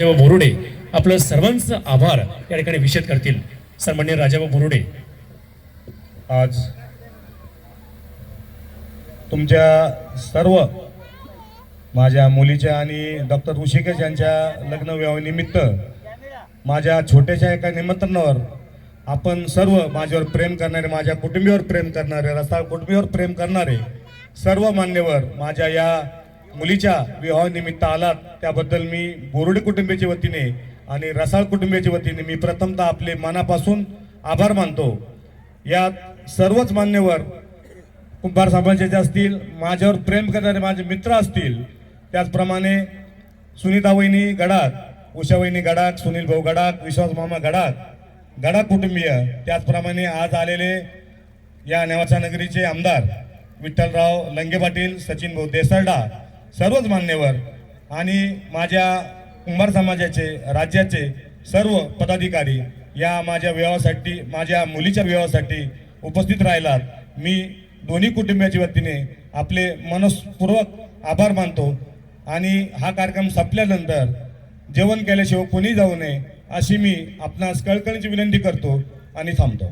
राजाभाऊ बोरुडे आपलं सर्वांचं आभार या ठिकाणी विषद करतील. सन्माननीय राजाभाऊ बोरुडे. आज तुमच्या सर्व माझ्या मुलीच्या आणि डॉक्टर ऋषिकेश यांच्या लग्न विवाहानिमित्त माझ्या छोट्याशा एका निमंत्रणावर आपण सर्व माझ्यावर प्रेम करणारे, माझ्या कुटुंबियावर प्रेम करणारे, रसाळ कुटुंबियावर प्रेम करणारे सर्व मान्यवर माझ्या या मुलीच्या विवाहानिमित्त आलात त्याबद्दल मी बोरुडे कुटुंबियाच्या वतीने आणि रसाळ कुटुंबियाच्या वतीने मी प्रथमतः आपले मनापासून आभार मानतो. यात सर्वच मान्यवर कुंभार समाजाचे असतील, माझ्यावर प्रेम करणारे माझे मित्र असतील, त्याचप्रमाणे सुनीता वहिनी गडाख, उषा वहिनी गडाख, सुनील भाऊ गडाख, विश्वास मामा गडाख कुटुंबीय, त्याचप्रमाणे आज आलेले या नेवासा नगरीचे आमदार विठ्ठलराव लंगे पाटील, सचिन भाऊ देसरडा, सर्वच मान्यवर आणि माझ्या कुंभार समाजाचे राज्याचे सर्व पदाधिकारी या माझ्या विवाहासाठी, माझ्या मुलीच्या विवाहासाठी उपस्थित राहिलात. मी दोन्ही कुटुंबियाच्या वतीने आपले मनस्पूर्वक आभार मानतो आणि हा कार्यक्रम संपल्यानंतर जेवण केल्याशिवाय कोणी जाऊ नये अशी मी आपणास कळकळीची विनंती करतो आणि थांबतो.